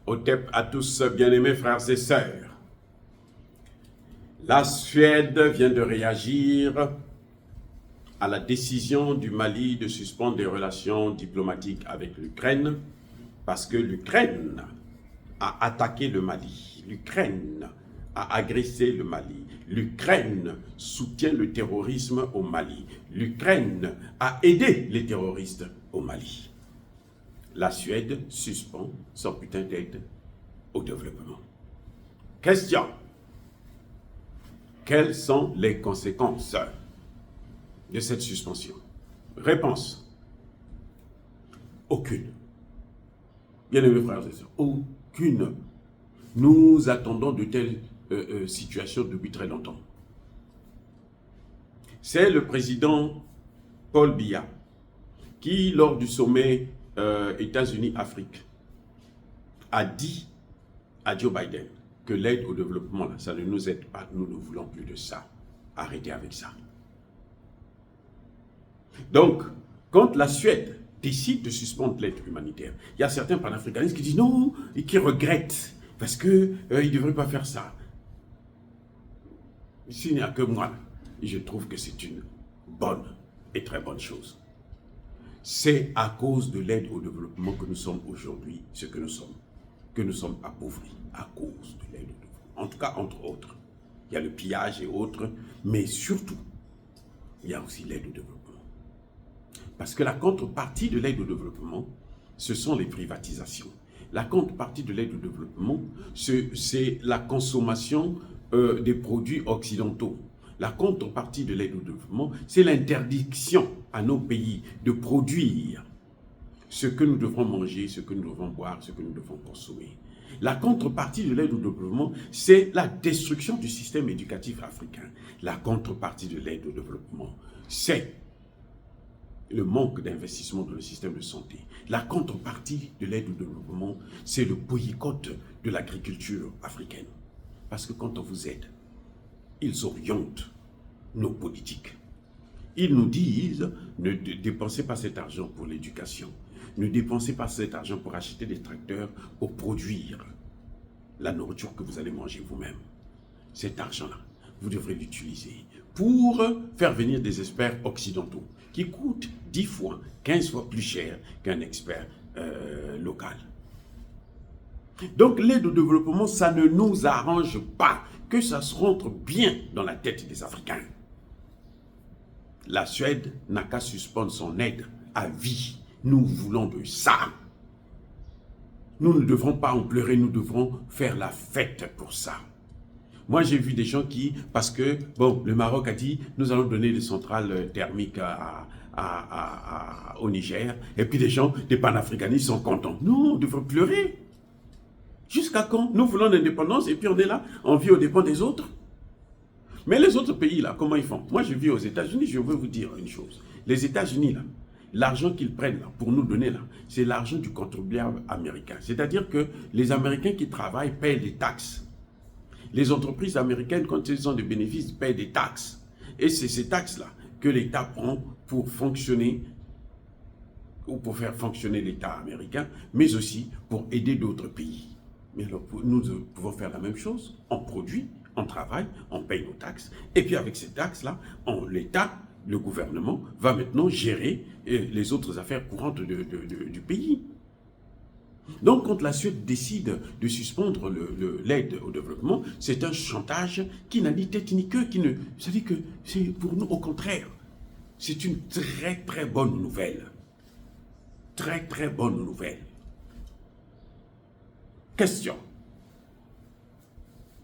Otep à tous, bien-aimés frères et sœurs. La Suède vient de réagir à la décision du Mali de suspendre des relations diplomatiques avec l'Ukraine parce que l'Ukraine a attaqué le Mali. L'Ukraine a agressé le Mali. L'Ukraine soutient le terrorisme au Mali. L'Ukraine a aidé les terroristes au Mali. La Suède suspend son putain d'aide au développement. Question. Quelles sont les conséquences de cette suspension? Réponse. Aucune. Bien-aimés frères et sœurs, aucune. Nous attendons de telles situations depuis très longtemps. C'est le président Paul Biya qui, lors du sommet États-Unis-Afrique, a dit à Joe Biden que l'aide au développement, là, ça ne nous aide pas, nous ne voulons plus de ça. Arrêtez avec ça. Donc, quand la Suède décide de suspendre l'aide humanitaire, il y a certains panafricanistes qui disent non et qui regrettent parce qu'ils ne devraient pas faire ça. S'il n'y a que moi, je trouve que c'est une bonne et très bonne chose. C'est à cause de l'aide au développement que nous sommes aujourd'hui ce que nous sommes appauvris à cause de l'aide au développement. En tout cas, entre autres. Il y a le pillage et autres, mais surtout, il y a aussi l'aide au développement. Parce que la contrepartie de l'aide au développement, ce sont les privatisations. La contrepartie de l'aide au développement, c'est la consommation des produits occidentaux. La contrepartie de l'aide au développement, c'est l'interdiction à nos pays de produire ce que nous devons manger, ce que nous devons boire, ce que nous devons consommer. La contrepartie de l'aide au développement, c'est la destruction du système éducatif africain. La contrepartie de l'aide au développement, c'est le manque d'investissement dans le système de santé. La contrepartie de l'aide au développement, c'est le boycott de l'agriculture africaine. Parce que quand on vous aide, ils orientent nos politiques. Ils nous disent, ne dépensez pas cet argent pour l'éducation. Ne dépensez pas cet argent pour acheter des tracteurs, pour produire la nourriture que vous allez manger vous-même. Cet argent-là, vous devrez l'utiliser pour faire venir des experts occidentaux qui coûtent 10 fois, 15 fois plus cher qu'un expert local. Donc l'aide au développement, ça ne nous arrange pas, que ça se rentre bien dans la tête des Africains. La Suède n'a qu'à suspendre son aide à vie. Nous voulons de ça. Nous ne devrons pas en pleurer, nous devrons faire la fête pour ça. Moi, j'ai vu des gens qui, parce que, bon, le Maroc a dit, nous allons donner des centrales thermiques au Niger, et puis des gens, des panafricanistes sont contents. Non, on devrait pleurer. Jusqu'à quand? Nous voulons l'indépendance, et puis on est là, on vit aux dépens des autres. Mais les autres pays, là, comment ils font? Moi, je vis aux États-Unis, je veux vous dire une chose. Les États-Unis, là, l'argent qu'ils prennent là, pour nous donner, là, c'est l'argent du contribuable américain. C'est-à-dire que les Américains qui travaillent payent des taxes. Les entreprises américaines, quand elles ont des bénéfices, payent des taxes. Et c'est ces taxes-là que l'État prend pour fonctionner, ou pour faire fonctionner l'État américain, mais aussi pour aider d'autres pays. Mais alors, nous pouvons faire la même chose. On produit, on travaille, on paye nos taxes. Et puis avec ces taxes-là, l'État, le gouvernement, va maintenant gérer les autres affaires courantes du pays. Donc, quand la Suède décide de suspendre l'aide au développement, c'est un chantage qui n'a ni tête ni queue, ça dit que c'est pour nous, au contraire, c'est une très très bonne nouvelle. Très très bonne nouvelle. Question.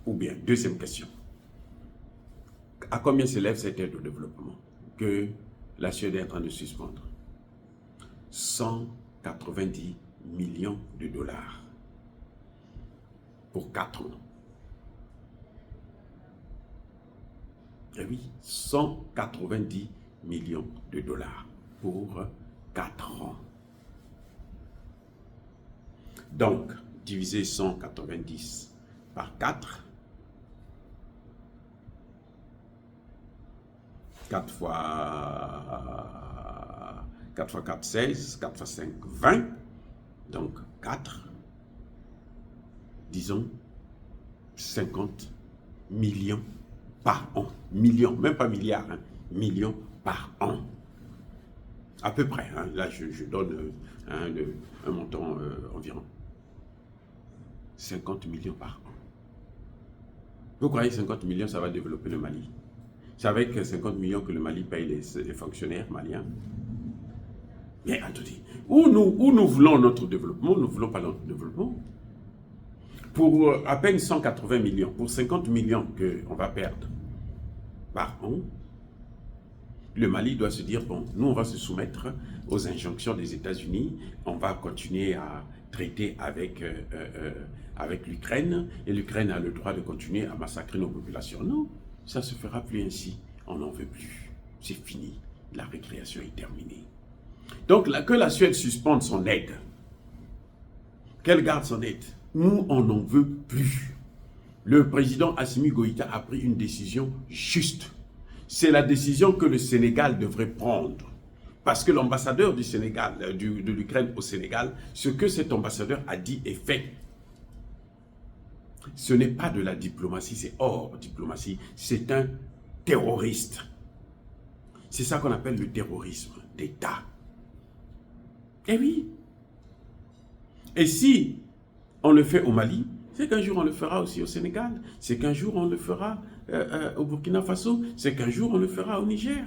Ou bien, deuxième question. À combien s'élève cette aide au développement que la Suède est en train de suspendre? 190 millions de dollars pour 4 ans. Et oui, 190 millions de dollars pour 4 ans. Donc, diviser 190 par 4, 4 fois 4, 16, 4 fois 5, 20, donc 4. disons, 50 millions par an. Millions, même pas milliards, hein, millions par an. À peu près, hein, là je donne un montant environ. 50 millions par an. Vous croyez que 50 millions, ça va développer le Mali? C'est avec 50 millions que le Mali paye les fonctionnaires maliens. Mais attendez, où nous voulons notre développement, nous ne voulons pas notre développement. Pour à peine 180 millions, pour 50 millions qu'on va perdre par an, le Mali doit se dire, bon, nous on va se soumettre aux injonctions des États-Unis, on va continuer à traiter avec l'Ukraine, et l'Ukraine a le droit de continuer à massacrer nos populations. Non, ça ne se fera plus ainsi, on n'en veut plus, c'est fini, la récréation est terminée. Donc que la Suède suspende son aide, qu'elle garde son aide, nous on n'en veut plus. Le président Assimi Goïta a pris une décision juste. C'est la décision que le Sénégal devrait prendre. Parce que l'ambassadeur du Sénégal, de l'Ukraine au Sénégal, ce que cet ambassadeur a dit est fait. Ce n'est pas de la diplomatie, c'est hors diplomatie. C'est un terroriste. C'est ça qu'on appelle le terrorisme d'État. Eh oui. Et si on le fait au Mali, c'est qu'un jour on le fera aussi au Sénégal, c'est qu'un jour on le fera au Burkina Faso, c'est qu'un jour on le fera au Niger.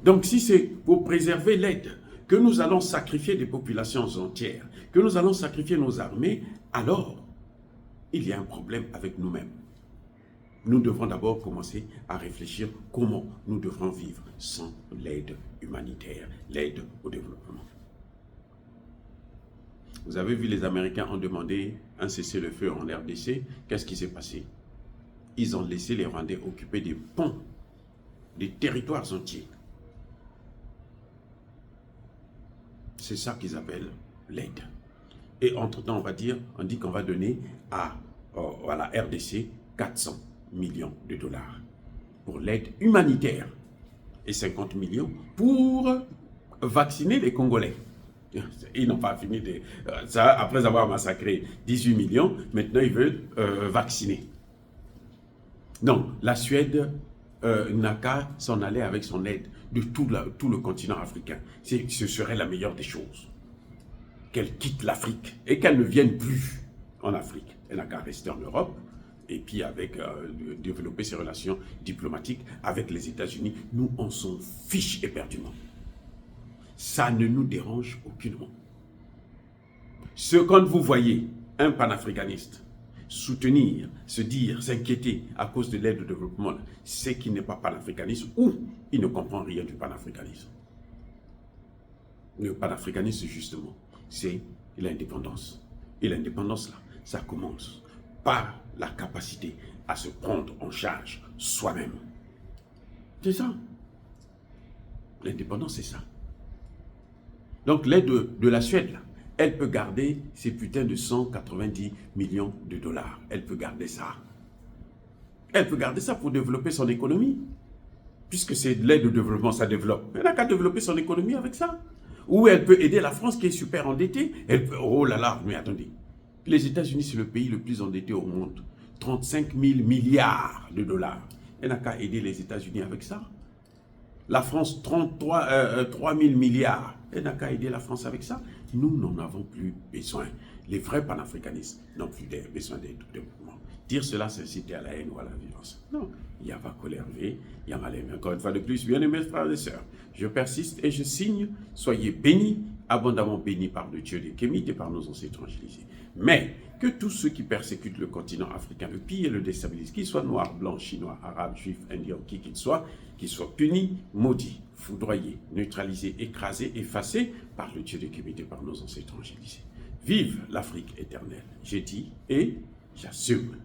Donc si c'est pour préserver l'aide que nous allons sacrifier des populations entières, que nous allons sacrifier nos armées, alors il y a un problème avec nous-mêmes. Nous devons d'abord commencer à réfléchir comment nous devrons vivre sans l'aide humanitaire, l'aide au développement. Vous avez vu, les Américains ont demandé un cessez-le-feu en RDC. Qu'est-ce qui s'est passé? Ils ont laissé les Rwandais occuper des ponts, des territoires entiers. C'est ça qu'ils appellent l'aide. Et entre-temps, on dit qu'on va donner à la RDC 400 millions de dollars pour l'aide humanitaire et 50 millions pour vacciner les Congolais. Ils n'ont pas fini de ça, après avoir massacré 18 millions, maintenant ils veulent vacciner. Donc la Suède n'a qu'à s'en aller avec son aide de tout le continent africain. Ce serait la meilleure des choses. Qu'elle quitte l'Afrique et qu'elle ne vienne plus en Afrique. Elle n'a qu'à rester en Europe et puis développer ses relations diplomatiques avec les États-Unis. Nous, on s'en fiche éperdument. Ça ne nous dérange aucunement. Quand vous voyez un panafricaniste soutenir, se dire, s'inquiéter à cause de l'aide au développement, c'est qu'il n'est pas panafricaniste ou il ne comprend rien du panafricanisme. Le panafricanisme, justement, c'est l'indépendance. Et l'indépendance, là, ça commence par la capacité à se prendre en charge soi-même. C'est ça. L'indépendance, c'est ça. Donc l'aide de la Suède, là, elle peut garder ces putains de 190 millions de dollars. Elle peut garder ça. Elle peut garder ça pour développer son économie. Puisque c'est l'aide au développement, ça développe. Elle n'a qu'à développer son économie avec ça. Ou elle peut aider la France qui est super endettée. Oh là là, mais attendez. Les États-Unis, c'est le pays le plus endetté au monde. 35 000 milliards de dollars. Elle n'a qu'à aider les États-Unis avec ça. La France, 3 000 milliards. Elle n'a qu'à aider la France avec ça. Nous n'en avons plus besoin. Les vrais panafricanistes n'ont plus besoin d'aide au développement. Dire cela, c'est inciter à la haine ou à la violence. Non, il y a pas colère, il y a mal aimé. Encore une fois de plus, bien aimés frères et sœurs, je persiste et je signe. Soyez bénis, abondamment bénis par le Dieu des Kémites et par nos ancêtres évangélisés. Mais que tous ceux qui persécutent le continent africain, le pillent et le déstabilisent, qu'ils soient noirs, blancs, chinois, arabes, juifs, indiens, qui qu'ils soient punis, maudits, foudroyés, neutralisés, écrasés, effacés par le Dieu des Kémites et par nos ancêtres évangélisés. Vive l'Afrique éternelle, j'ai dit et j'assume.